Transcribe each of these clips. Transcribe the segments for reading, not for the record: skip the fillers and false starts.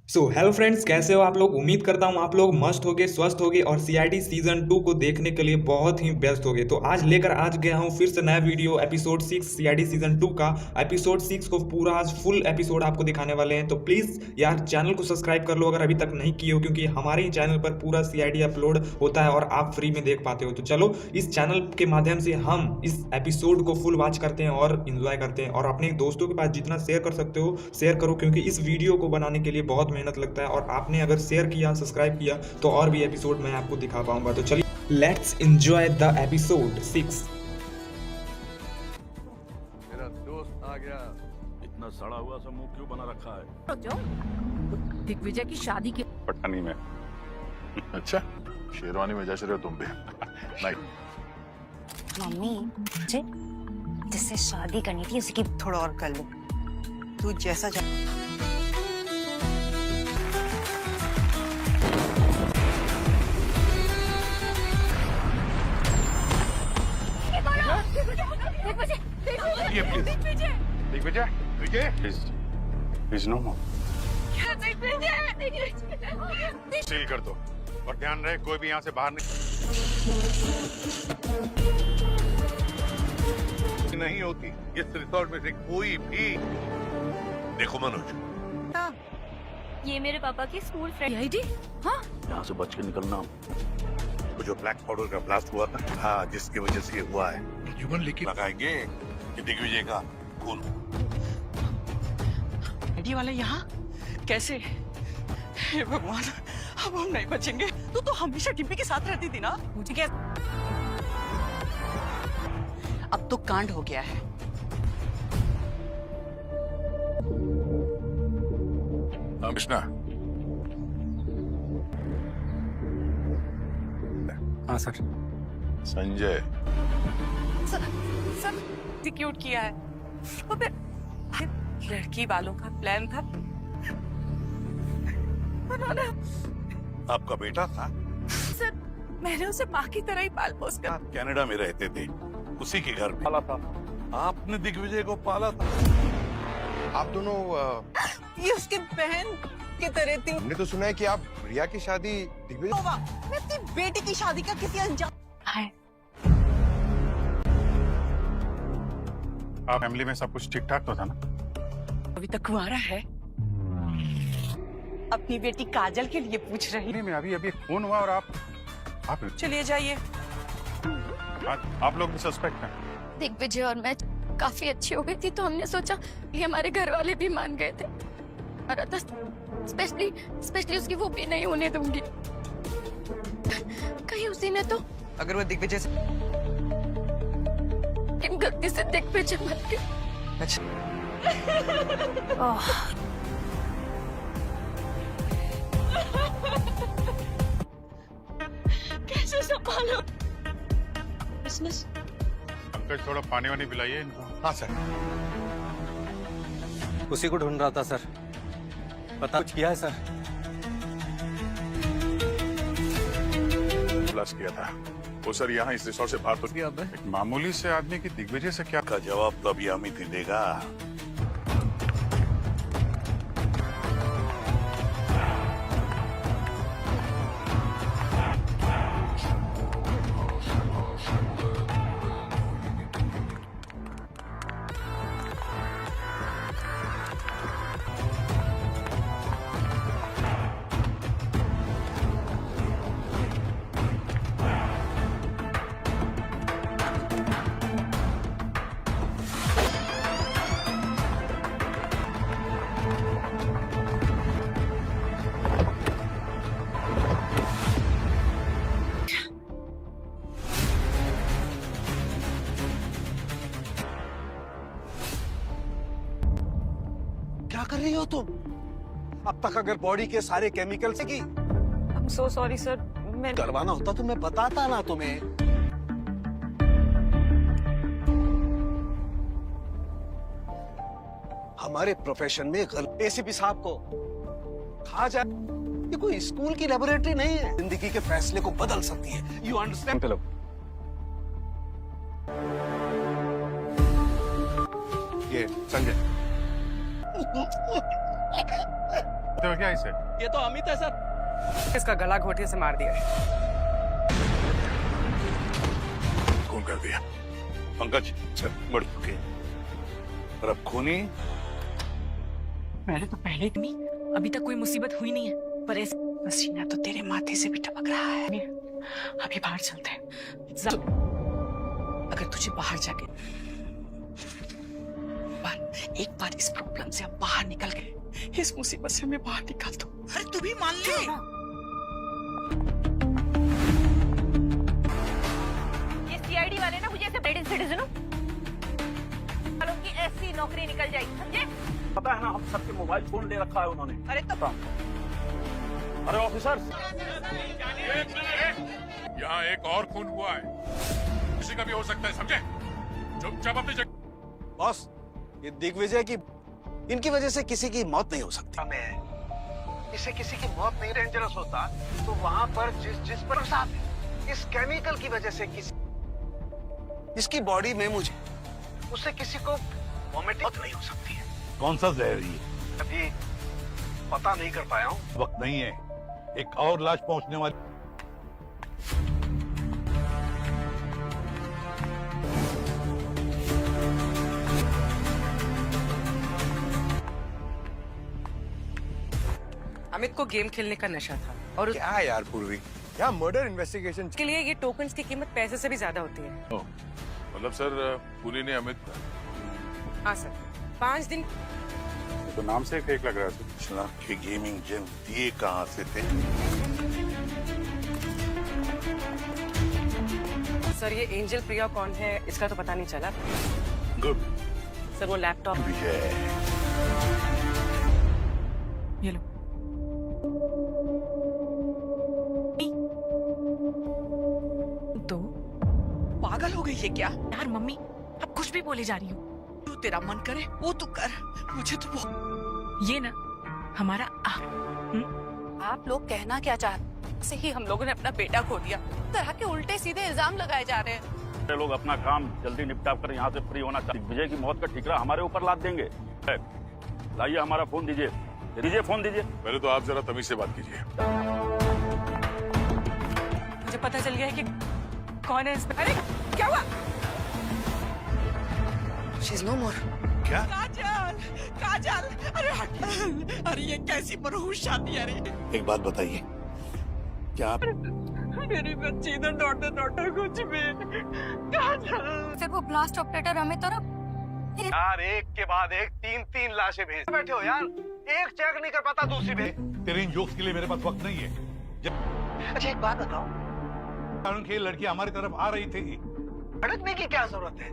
Hello friends, कैसे हो आप लोग। उम्मीद करता हूँ आप लोग मस्त होगे, स्वस्थ होगे और सीआईडी सीजन 2 को देखने के लिए बहुत ही व्यस्त होगे। तो आज गया हूँ फिर से नया वीडियो एपिसोड 6 सीआईडी सीजन 2 का। एपिसोड 6 को पूरा आज फुल एपिसोड आपको दिखाने वाले हैं। तो प्लीज़ यार चैनल को सब्सक्राइब कर लो अगर अभी तक नहीं किए हो, क्योंकि हमारे ही चैनल पर पूरा सीआईडी अपलोड होता है और आप फ्री में देख पाते हो। तो चलो इस चैनल के माध्यम से हम इस एपिसोड को फुल वॉच करते हैं और इन्जॉय करते हैं, और अपने दोस्तों के पास जितना शेयर कर सकते हो शेयर करो, क्योंकि इस वीडियो को बनाने के लिए बहुत मेहनत लगता है। और आपने अगर शेयर किया, सब्सक्राइब किया, तो और भी एपिसोड मैं आपको दिखा पाऊंगा। तो चलिए लेट्स एंजॉय द एपिसोड 6। मेरा दोस्त आ गया। इतना सड़ा हुआ सा मुंह क्यों बना रखा है? जो दिग्विजय की शादी की पटनी में। अच्छा, शेरवानी में जैसे रहे तुम भी। नहीं, मम्मी मुझे जिससे शादी करनी थी उसकी थोड़ा और कर लो। तू जैसा ये please Digvijay, Vijay please no more. Seal कर दो और ध्यान रहे कोई भी यहाँ से बाहर नहीं होती इस रिसोर्ट में से कोई भी। देखो मनोज, ये मेरे पापा की स्कूल फ्रेंड आईडी। हाँ, यहाँ से बच के निकलना। वो जो ब्लैक पाउडर का ब्लास्ट हुआ था, हाँ, जिसकी वजह से ये हुआ है, जीवन लेके लगाएंगे कि दिग्विजय का खून। आईडी वाले यहाँ कैसे? हे भगवान, अब हम नहीं बचेंगे। तू तो हमेशा टिम्पी के साथ रहती थी ना। मुझे क्या, अब तो कांड हो गया है। कृष्णा, हाँ सर। संजय, सब एग्जीक्यूट किया है। वो फिर लड़की वालों का प्लान था। उन्होंने आपका बेटा था, सर, मैंने उसे माँ की तरह ही पाल पोस कर। आप कनाडा में रहते थे, उसी के घर पाला था। आपने दिग्विजय को पाला था। आप दोनों ये उसकी बहन की तरह थी। हमने तो सुना है कि आप रिया की शादी दिग्विजय। मैं अपनी बेटी की शादी का किसी अनजान आप फैमिली में सब कुछ ठीक ठाक तो था ना? अभी तक कुंवारा है। अपनी बेटी काजल के लिए पूछ रही नहीं, मैं अभी फोन हुआ और आप चलिए जाइए। आप लोग भी सस्पेक्ट हैं। दिग्विजय और मैं काफी अच्छी हो गई थी, तो हमने सोचा कि हमारे घर वाले भी मान गए थे। और स्पेशली उसकी वो भी नहीं होने दूंगी। कहीं उसी ने तो, अगर वो दिग्विजय से इन गलती से दिग्विजय मर गया। अच्छा, कैसे संभालो? पंकज, थोड़ा पानी वानी पिलाइए इनको। हाँ सर। उसी को ढूंढ रहा था सर। पता कुछ किया है सर? ब्लास्ट किया था वो सर, यहाँ इस रिसोर्ट से बाहर तो किया। एक मामूली से आदमी की दिग्विजय से क्या का जवाब तो अभी अमित ही देगा। क्या कर रही हो तुम? अब तक अगर बॉडी के सारे केमिकल से की I'm so sorry सर, मैं करवाना होता तो मैं बताता ना तुम्हें। हमारे प्रोफेशन में एसीपी साहब को खा जाए, ये कोई स्कूल की लेबोरेटरी नहीं है। जिंदगी के फैसले को बदल सकती है। You understand? ये संजय। तो क्या इसे? ये तो अमित है सर। इसका गला घोटे से मार दिया है। खून कर दिया। पंकज सर मर चुके हैं। और अब खूनी मैंने तो पहले ही नहीं, अभी तक कोई मुसीबत हुई नहीं है, पर ऐसे पसीना तो तेरे माथे से भी टपक रहा है। अभी बाहर चलते हैं। अगर तुझे बाहर जाके एक बार इस प्रॉब्लम से अब बाहर निकल गए, इस मुसीबत से हमें बाहर निकाल दो। अरे तू भी मान ले। ये सीआईडी वाले ना मुझे ऐसे ब्रिटिश सिटीजनों वालों की ऐसी नौकरी निकल जाएगी, समझे? पता है ना, हम सबके मोबाइल फोन ले रखा है उन्होंने। अरे तो अरे ऑफिसर, यहाँ एक और खून हुआ है, किसी का भी हो सकता है, समझे? चुपचाप अपनी जगह। बॉस, ये दिग्विजय की इनकी वजह से किसी की मौत नहीं हो सकती। हमें इससे किसी की मौत नहीं डेंजरस होता तो वहां पर जिस पर साथ है, इस केमिकल की वजह से किसी इसकी बॉडी में मुझे उससे किसी को वॉमिटिंग नहीं हो सकती है। कौन सा जहर ये? अभी पता नहीं कर पाया हूँ। वक्त नहीं है, एक और लाश पहुंचने वाली। अमित को गेम खेलने का नशा था और क्या यार पूर्वी, यहाँ मर्डर इन्वेस्टिगेशन उसके लिए ये टोकन्स की कीमत पैसे से भी ज्यादा होती है। मतलब सर पुलिस ने अमित हाँ सर, 5 दिन तो नाम से फेक लग रहा है। शराब के गेमिंग जिन दिए कहाँ से थे? सर, ये एंजल प्रिया कौन है इसका तो पता नहीं चला। गुड। सर वो लैपटॉप विजय ये लो। तो पागल हो गई है क्या? यार मम्मी, अब कुछ भी बोले जा रही हूँ। तू तेरा मन करे वो तू कर, मुझे तो वो ये ना हमारा आप लोग कहना क्या चाहते से ही हम लोगों ने अपना बेटा खो दिया। तरह के उल्टे सीधे इल्जाम लगाए जा रहे हैं। ये लोग अपना काम जल्दी निपटा कर यहाँ से फ्री होना चाहिए। विजय की मौत का ठीकरा हमारे ऊपर लाद देंगे। लाइए हमारा फोन दीजिए, दीजिए फोन दीजिए। पहले तो आप जरा तमीज से बात कीजिए। मुझे पता चल गया है कि कौन है इसमें। अरे क्या हुआ? She's no more. क्या? काजल, काजल, अरे हट। अरे ये कैसी मनहूस शादी है रे। एक बात बताइए, क्या आप मेरी बच्ची इधर डॉटर कुछ भी। काजल, फिर वो ब्लास्ट ऑपरेटर हमें तो यार एक के बाद एक 3 लाशें भेज बैठे हो यार। एक चेक नहीं कर पाता, दूसरी भेज। तेरे इन जोक्स के लिए मेरे पास वक्त नहीं है। जब अच्छा एक बात बताओ, कानून की लड़की हमारी तरफ आ रही थी, भड़कने की क्या जरूरत है?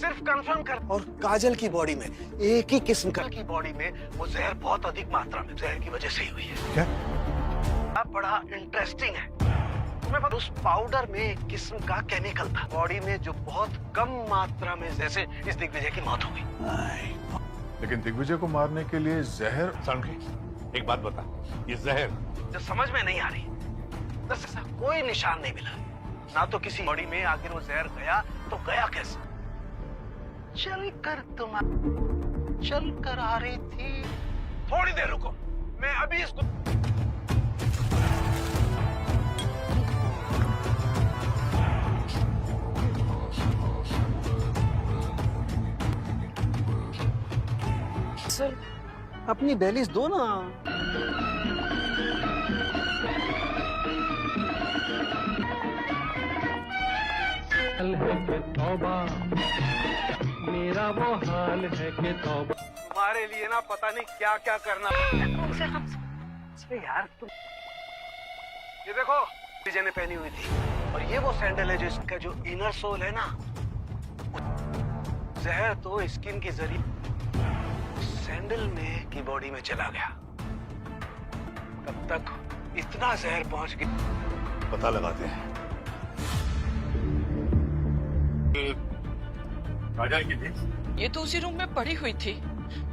सिर्फ कंफर्म कर। और काजल की बॉडी में एक ही किस्म का की बॉडी में वो जहर बहुत अधिक मात्रा में जहर की वजह से ही हुई है। क्या? बड़ा इंटरेस्टिंग है। तुम्हें पता उस पाउडर में एक किस्म का केमिकल था बॉडी में जो बहुत कम मात्रा में, जैसे इस दिग्विजय की मौत हो गई। लेकिन दिग्विजय को मारने के लिए जहर। सनकी, एक बात बता, ये जहर जो समझ में नहीं आ रही, बस ऐसा कोई निशान नहीं मिला ना, तो किसी बॉडी में आखिर वो जहर गया तो गया कैसे? चल कर आ रही थी। थोड़ी देर रुको, मैं अभी इसको सर अपनी बैलिस दो ना। मेरा वो हाल है कि तौबा। तुम्हारे लिए ना पता नहीं क्या क्या करना। यार तुम ये देखो, विजय ने पहनी हुई थी, और ये वो सैंडल है जो इसका जो इनर सोल है ना, जहर तो स्किन के जरिए सैंडल में की बॉडी में चला गया। तब तक इतना जहर पहुंच गया। पता लगाते हैं। काजल की थी? ये तो उसी रूम में पड़ी हुई थी,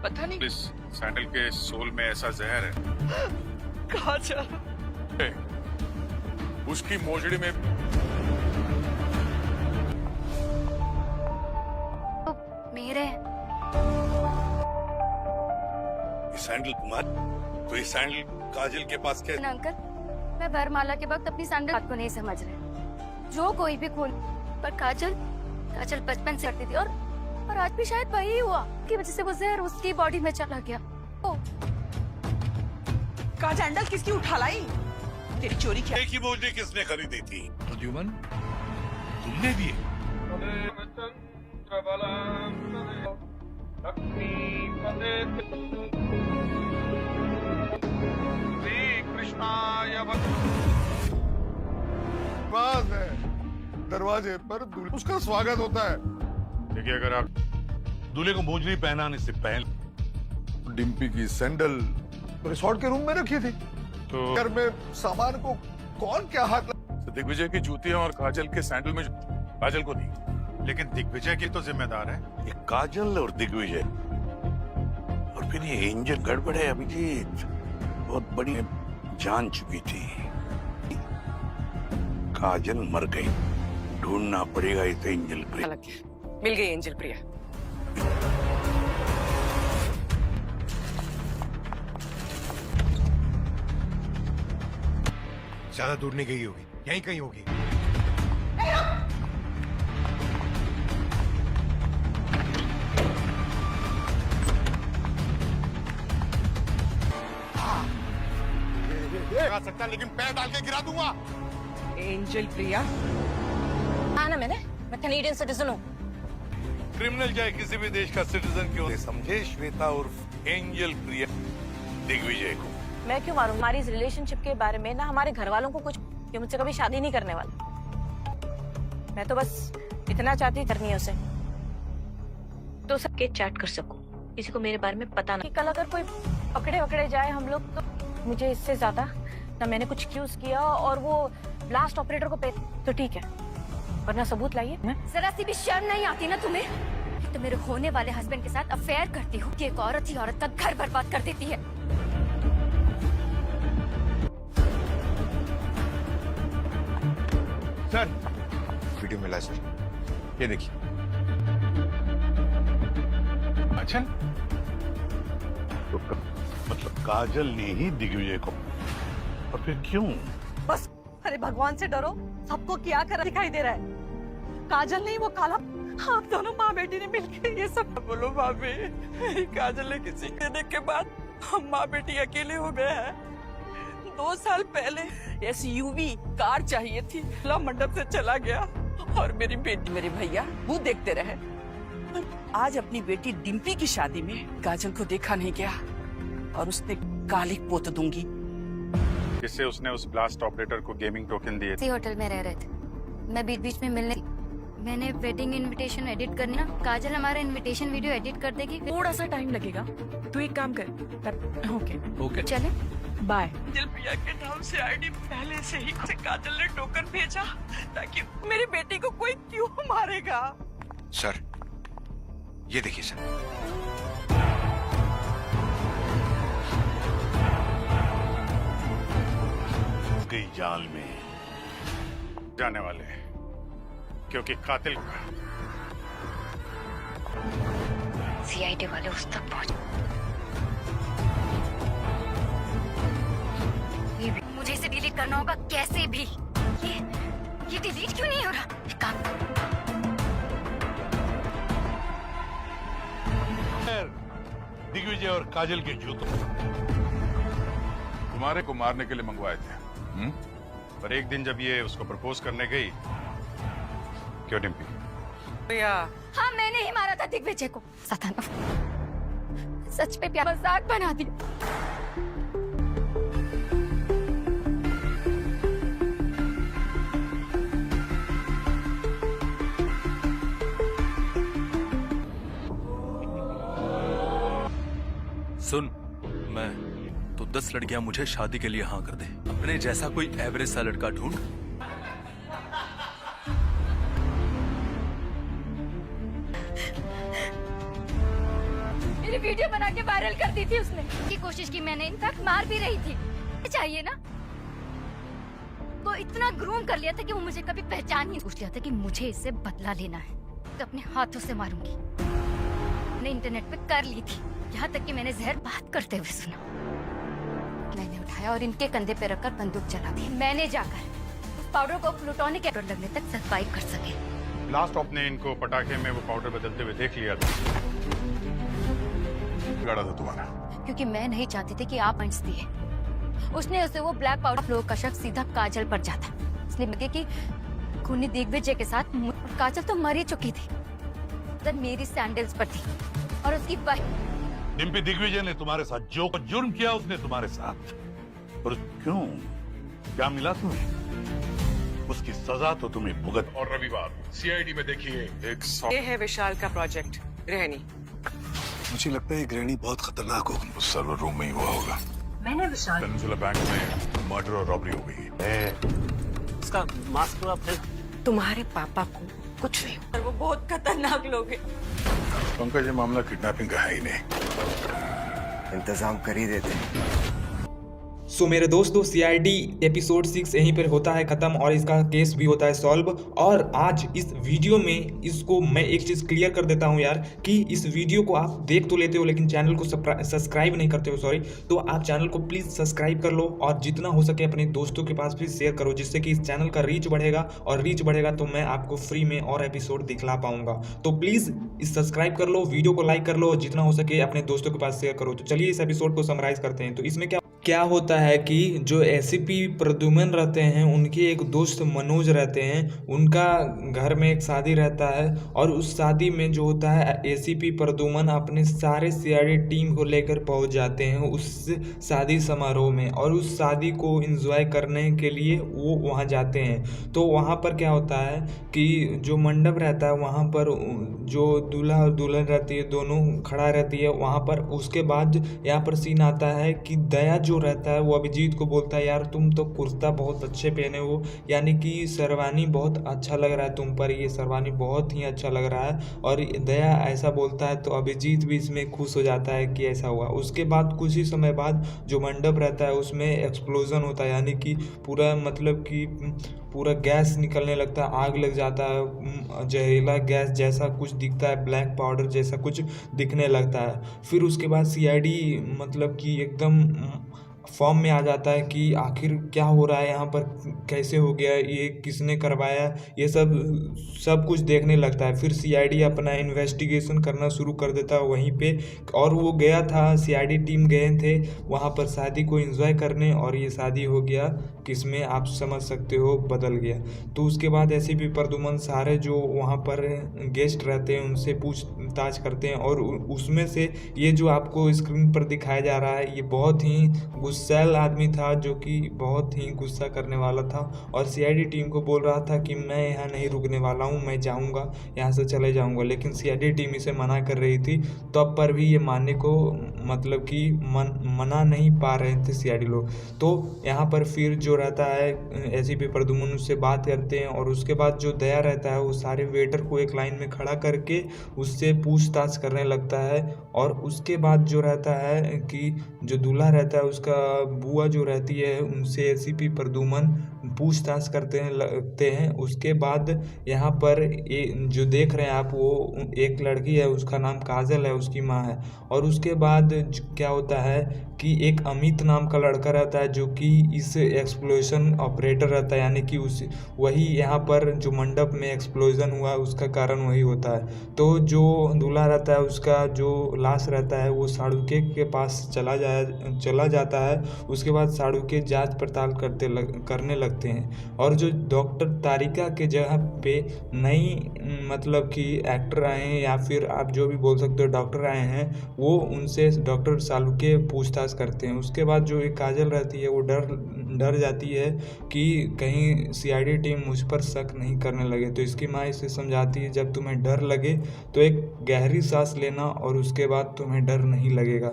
पता नहीं। इस सैंडल के सोल में ऐसा जहर है। काजल, उसकी मोजड़ी में तो मेरे ये सैंडल तुम्हारा तो ये सैंडल काजल के पास क्या? ना अंकल, मैं वरमाला के वक्त अपनी सैंडल बात को नहीं समझ रहे। जो कोई भी खोल, पर काजल बचपन से करती थी और आज भी शायद वही हुआ की वजह से वो जहर उसकी बॉडी में चला गया। ओ का सैंडल किसकी उठा लाई? तेरी चोरी क्या? एक ही मोजड़ी किसने खरीदी थी? प्रद्युमन, तुमने भी? दरवाजे पर उसका स्वागत होता है। देखिए, अगर आप दूल्हे को मोजड़ी पहनाने से पहले डिम्पी की सैंडल रिसोर्ट के रूम में रखी थी, तो घर में सामान को कौन क्या हाथ दिग्विजय की जूतियां और काजल के सैंडल में काजल को दी, लेकिन दिग्विजय की तो जिम्मेदार है। ये काजल और दिग्विजय, और फिर ये इंजन गड़बड़ है अभिजीत, बहुत बड़ी जान चुकी थी। काजल मर गई, ढूंढना पड़ेगा इसे एंजल प्रिया। मिल गई एंजल प्रिया। ज्यादा दूर नहीं गई होगी, यहीं कहीं होगी। गिरा सकता, लेकिन पैर डाल के गिरा दूंगा। एंजल प्रिया, हाँ ना, मैं कैनेडियन सिटीजन हूँ। क्रिमिनल चाहे किसी भी देश का सिटीजन क्यों समझे श्वेता उर्फ एंजल प्रिया दिग्विजय को। मैं क्यों मारूं? हमारी इस रिलेशनशिप के बारे में ना हमारे घर वालों को कुछ, कि मुझसे कभी शादी नहीं करने वाला। मैं तो बस इतना चाहती करनी है उसे, तो सबके चैट कर सकूं, किसी को मेरे बारे में पता ना। कल अगर कोई पकड़े जाए हम लोग, तो मुझे इससे ज्यादा ना मैंने कुछ एक्यूज किया और वो ब्लास्ट ऑपरेटर को पे, तो ठीक है, वरना सबूत लाइए। जरा सी भी शर्म नहीं आती ना तुम्हें? तो मेरे होने वाले हस्बैंड के साथ अफेयर करती हूँ कि एक औरत ही औरत का घर बर्बाद कर देती है। सर, वीडियो मिला सर, ये देखिए। अच्छा, तो मतलब काजल ने ही दिग्विजय को, और फिर क्यों? बस, अरे भगवान से डरो, सबको क्या कर दिखाई दे रहा है? काजल नहीं, वो काला। आप दोनों माँ बेटी ने मिलकर ये सब। बोलो भाभी, मेरी काजल ने किसी देने के बाद हम माँ बेटी अकेले हो गए हैं। 2 साल पहले SUV कार चाहिए थी, मंडप से चला गया और मेरी बेटी, मेरे भैया वो देखते रहे। आज अपनी बेटी डिम्पी की शादी में काजल को देखा नहीं गया और उसने काली पोत दूंगी। जिससे उसने उस ब्लास्ट ऑपरेटर को गेमिंग टोकन दिए। इसी होटल में रह रहे थे, मैं बीच में मिलने, मैंने वेडिंग इनविटेशन एडिट करनी ना, काजल हमारा इनविटेशन वीडियो एडिट कर देगी। थोड़ा सा टाइम लगेगा, तू एक काम कर। ओके चले बाय। एंजल प्रिया के नाम से आईडी पहले से ही काजल ने टोकन भेजा, ताकि मेरी बेटी को कोई क्यों मारेगा। सर, ये देखिए सर। गई जाल में जाने वाले, क्योंकि कातिल CID वाले उस तक पहुंच। मुझे इसे डिलीट करना होगा कैसे भी। ये डिलीट क्यों नहीं हो रहा? एक काम, दिग्विजय और काजल के जूतों तुम्हारे को मारने के लिए मंगवाए थे। पर एक दिन जब ये उसको प्रपोज करने गई, क्यों डिम्पी? भैया, हाँ मैंने ही मारा था दिग्विजय को। सताना, सच पे प्यार मजाक बना दिया। सुन, मैं तो 10 लड़कियां मुझे शादी के लिए हाँ कर दे। अपने जैसा कोई एवरेज सा लड़का ढूंढ। मेरी वीडियो बना के वायरल कर दी थी उसने। की कोशिश की मैंने, इनफैक्ट मार भी रही थी। चाहिए ना, तो इतना ग्रूम कर लिया था कि वो मुझे कभी पहचान ही पूछ लिया था कि मुझे इससे बदला लेना है, तो अपने हाथों से मारूंगी। मैंने इंटरनेट पे कर ली थी, यहाँ तक कि मैंने जहर बात करते हुए सुना। मैंने उठाया और इनके कंधे पे रखकर बंदूक चला दी। मैंने जाकर उस पाउडर को प्लूटोनिक एसिड लगने तक सर्वाइव कर सके। लास्ट आपने इनको पटाखे में वो पाउडर बदलते हुए देख लिया था। बिगाड़ा था तुम्हारा। क्योंकि मैं नहीं चाहती थी कि आप पॉइंट्स दिए। उसने उसे वो ब्लैक पाउडर फ्लो का शक सीधा काजल पर जाता, इसलिए लगे कि खूनी दिग्विजय के साथ काजल तो मर ही चुकी थी, जब मेरी सैंडल्स पर थी और उसकी डिम्पी दिग्विजय ने तुम्हारे साथ जो जुर्म किया उसने तुम्हारे साथ, और क्यों, क्या मिला तुम्हें? उसकी सजा तो तुम्हें भुगत। और रविवार सीआईडी में देखिए एक ये है विशाल का प्रोजेक्ट गृहिणी। मुझे लगता है गृहिणी बहुत खतरनाक होगी। उस सर्वर रूम में ही हुआ होगा। मैंने विशाल पेनिनसुला बैंक में मर्डर और रॉबरी हो गई। उसका मास्क तो आप तुम्हारे पापा को कुछ नहीं हुआ। वो बहुत खतरनाक लोग हैं। पंकज, ये मामला किडनैपिंग का है ही नहीं। इंतजाम कर ही देते। सो मेरे दोस्तों, सीआईडी एपिसोड 6 यहीं पर होता है ख़त्म और इसका केस भी होता है सॉल्व। और आज इस वीडियो में इसको मैं एक चीज़ क्लियर कर देता हूं यार, कि इस वीडियो को आप देख तो लेते हो लेकिन चैनल को सब्सक्राइब नहीं करते हो, सॉरी। तो आप चैनल को प्लीज़ सब्सक्राइब कर लो और जितना हो सके अपने दोस्तों के पास भी शेयर करो, जिससे कि इस चैनल का रीच बढ़ेगा, और रीच बढ़ेगा तो मैं आपको फ्री में और एपिसोड दिखला पाऊंगा। तो प्लीज़ इस सब्सक्राइब कर लो, वीडियो को लाइक कर लो, जितना हो सके अपने दोस्तों के पास शेयर करो। तो चलिए इस एपिसोड को समराइज करते हैं। तो इसमें क्या होता है कि जो एसीपी प्रद्युमन रहते हैं, उनके एक दोस्त मनोज रहते हैं, उनका घर में एक शादी रहता है और उस शादी में जो होता है एसीपी प्रद्युमन अपने सारे सीआईडी टीम को लेकर पहुंच जाते हैं उस शादी समारोह में, और उस शादी को एंजॉय करने के लिए वो वहां जाते हैं। तो वहां पर क्या होता है कि जो मंडप रहता है वहां पर जो दूल्हा और दुल्हन रहती है दोनों खड़ा रहती है वहां पर। उसके बाद यहाँ पर सीन आता है कि दया जो रहता है वो अभिजीत को बोलता है, यार तुम तो कुर्ता बहुत अच्छे पहने हो, यानी कि शेरवानी बहुत अच्छा लग रहा है तुम पर, ये शेरवानी बहुत ही अच्छा लग रहा है। और दया ऐसा बोलता है तो अभिजीत भी इसमें खुश हो जाता है कि ऐसा हुआ। उसके बाद कुछ ही समय बाद जो मंडप रहता है उसमें एक्सप्लोजन होता है, यानी कि पूरा मतलब कि पूरा गैस निकलने लगता है, आग लग जाता है, जहरीला गैस जैसा कुछ दिखता है, ब्लैक पाउडर जैसा कुछ दिखने लगता है। फिर उसके बाद सीआईडी मतलब कि एकदम फॉर्म में आ जाता है कि आखिर क्या हो रहा है यहाँ पर, कैसे हो गया, ये किसने करवाया, ये सब कुछ देखने लगता है। फिर सीआईडी अपना इन्वेस्टिगेशन करना शुरू कर देता है वहीं पे। और वो गया था, सीआईडी टीम गए थे वहाँ पर शादी को एंजॉय करने, और ये शादी हो गया किसमें आप समझ सकते हो, बदल गया। तो उसके बाद एसीपी प्रद्युमन सारे जो वहाँ पर गेस्ट रहते हैं उनसे पूछताछ करते हैं, और उसमें से ये जो आपको स्क्रीन पर दिखाया जा रहा है ये बहुत ही गुस्सैल आदमी था, जो कि बहुत ही गुस्सा करने वाला था और सीआईडी टीम को बोल रहा था कि मैं यहाँ नहीं रुकने वाला हूँ, मैं जाऊँगा, यहाँ से चले जाऊँगा। लेकिन सीआईडी टीम इसे मना कर रही थी, तब पर भी ये मानने को मतलब कि मना नहीं पा रहे थे सीआईडी लोग। तो यहाँ पर फिर जो रहता है एसीपी प्रद्युमन उससे बात करते हैं, और उसके बाद जो दया रहता है वो सारे वेटर को एक लाइन में खड़ा करके उससे पूछताछ करने लगता है। और उसके बाद जो रहता है कि जो दूल्हा रहता है उसका बुआ जो रहती है उनसे एसीपी प्रद्युमन पूछताछ करते लगते हैं। उसके बाद यहाँ पर जो देख रहे हैं आप वो एक लड़की है, उसका नाम काजल है, उसकी माँ है। और उसके बाद क्या होता है कि एक अमित नाम का लड़का रहता है जो कि इस एक्सप्लोजन ऑपरेटर रहता है, यानी कि वही यहाँ पर जो मंडप में एक्सप्लोजन हुआ उसका कारण वही होता है। तो जो दूल्हा रहता है उसका जो लाश रहता है वो साड़ूके के पास चला जाता है। उसके बाद साड़ूके जांच पड़ताल करने लगते हैं, और जो डॉक्टर तारिका के जगह पे नई मतलब कि एक्टर आए हैं या फिर आप जो भी बोल सकते हो डॉक्टर आए हैं, वो उनसे डॉक्टर सालुके पूछताछ करते हैं। उसके बाद जो एक काजल रहती है वो डर जाती है कि कहीं सीआईडी टीम मुझ पर शक नहीं करने लगे। तो इसकी माँ इसे समझाती है, जब तुम्हें डर लगे तो एक गहरी सांस लेना और उसके बाद तुम्हें डर नहीं लगेगा।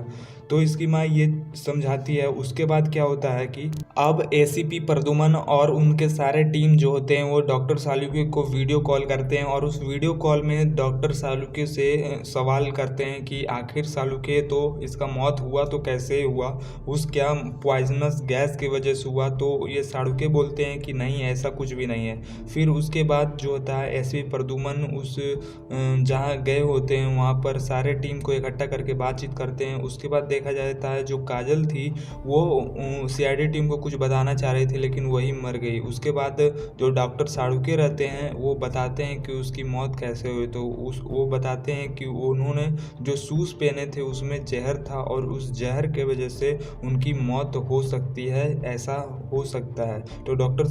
तो इसकी माँ ये समझाती है। उसके बाद क्या होता है कि अब एसीपी प्रद्युमन और उनके सारे टीम जो होते हैं वो डॉक्टर सालुके को वीडियो कॉल करते हैं, और उस वीडियो कॉल में डॉक्टर सालुके से सवाल करते हैं कि आखिर सालुके तो इसका मौत हुआ तो कैसे हुआ, उस क्या पॉइजनस गैस की वजह से हुआ। तो ये सालुके बोलते हैं कि नहीं, ऐसा कुछ भी नहीं है। फिर उसके बाद जो होता है एसीपी प्रद्युमन उस जहाँ गए होते हैं वहाँ पर सारे टीम को इकट्ठा करके बातचीत करते हैं। उसके बाद देखा जाता है जो काजल थी वो सीआईडी टीम को कुछ बताना चाह रही थी लेकिन वही मर गई। उसके बाद जो डॉक्टर साड़ुके रहते हैं वो बताते हैं कि उसकी मौत कैसे हुई। तो वो बताते हैं कि उन्होंने जो शूज़ पहने थे उसमें जहर था और उस जहर के वजह से उनकी मौत हो सकती है, ऐसा हो सकता है। तो डॉक्टर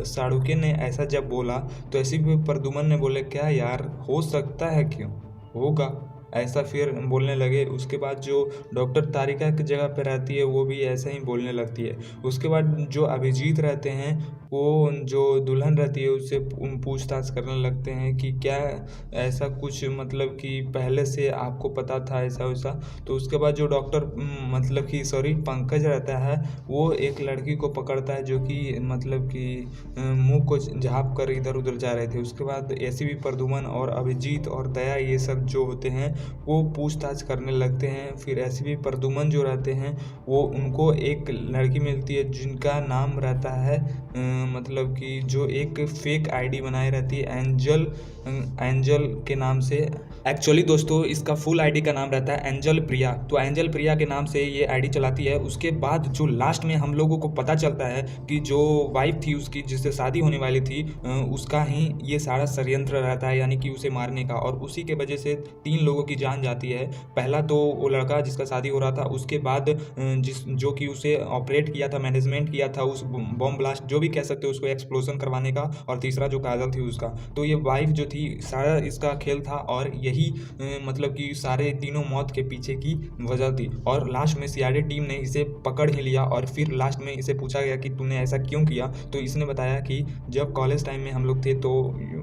साड़ुके ने ऐसा जब बोला तो ऐसे भी प्रद्युम्न ने बोले क्या यार हो सकता है, क्यों होगा ऐसा, फिर बोलने लगे। उसके बाद जो डॉक्टर तारिका की जगह पे रहती है वो भी ऐसा ही बोलने लगती है। उसके बाद जो अभिजीत रहते हैं वो जो दुल्हन रहती है उससे पूछताछ करने लगते हैं कि क्या ऐसा कुछ मतलब कि पहले से आपको पता था ऐसा वैसा। तो उसके बाद जो डॉक्टर मतलब कि पंकज रहता है वो एक लड़की को पकड़ता है जो कि मतलब कि मुंह को झाँप कर इधर उधर जा रहे थे। उसके बाद एसीपी प्रद्युम्न और अभिजीत और दया ये सब जो होते हैं वो पूछताछ करने लगते हैं। फिर एसीपी प्रद्युम्न जो रहते हैं वो उनको एक लड़की मिलती है जिनका नाम रहता है मतलब कि जो एक फेक आईडी बनाए रहती है एंजल के नाम से। एक्चुअली दोस्तों इसका फुल आईडी का नाम रहता है एंजल प्रिया। तो एंजल प्रिया के नाम से ये आईडी चलाती है। उसके बाद जो लास्ट में हम लोगों को पता चलता है कि जो वाइफ थी उसकी जिससे शादी होने वाली थी उसका ही ये सारा षड्यंत्र रहता है, यानी कि उसे मारने का। और उसी के वजह से 3 लोगों की जान जाती है। पहला तो वो लड़का जिसका शादी हो रहा था, उसके बाद जो कि उसे ऑपरेट किया था, मैनेजमेंट किया था उस बम ब्लास्ट जो भी कह सकते हो उसको एक्सप्लोजन करवाने का, और तीसरा जो काजल थी उसका। तो ये वाइफ जो थी सारा इसका खेल था और यही मतलब कि सारे तीनों मौत के पीछे की वजह थी। और लास्ट में सीआईडी टीम ने इसे पकड़ ही लिया और फिर लास्ट में इसे पूछा गया कि तूने ऐसा क्यों किया। तो इसने बताया कि जब कॉलेज टाइम में हम लोग थे तो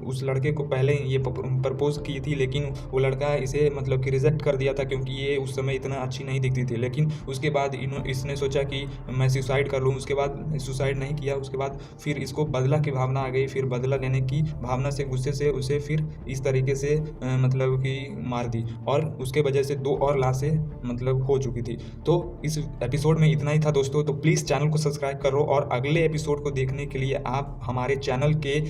उस लड़के को पहले ये प्रपोज की थी लेकिन वो लड़का इसे मतलब कि रिजेक्ट कर दिया था क्योंकि ये उस समय इतना अच्छी नहीं दिखती थी। लेकिन उसके बाद इसने सोचा कि मैं सुसाइड कर लूँ। उसके बाद सुसाइड नहीं किया। उसके बाद फिर इसको बदला की भावना आ गई। फिर बदला लेने की भावना से गुस्से से उसे फिर इस तरीके से मतलब कि मार दी और उसके वजह से 2 और लाशें मतलब हो चुकी थी। तो इस एपिसोड में इतना ही था दोस्तों। तो प्लीज़ चैनल को सब्सक्राइब करो और अगले एपिसोड को देखने के लिए आप हमारे चैनल के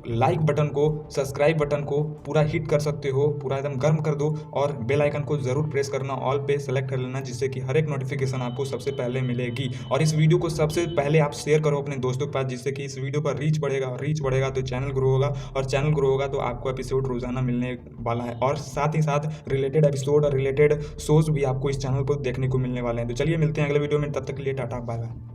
लाइक बटन को, सब्सक्राइब बटन को पूरा हिट कर सकते हो, पूरा एकदम गर्म कर दो और बेल आइकन को ज़रूर प्रेस करना, ऑल पे सेलेक्ट कर लेना, जिससे कि हर एक नोटिफिकेशन आपको सबसे पहले मिलेगी। और इस वीडियो को सबसे पहले आप शेयर करो अपने दोस्तों के पास, जिससे कि इस वीडियो पर रीच बढ़ेगा तो चैनल ग्रो होगा, और चैनल ग्रो होगा तो आपको एपिसोड रोजाना मिलने वाला है। और साथ ही साथ रिलेटेड एपिसोड और रिलेटेड शोज भी आपको इस चैनल पर देखने को मिलने वाले हैं। तो चलिए मिलते हैं अगले वीडियो में, तब तक के लिए टाटा बाय बाय।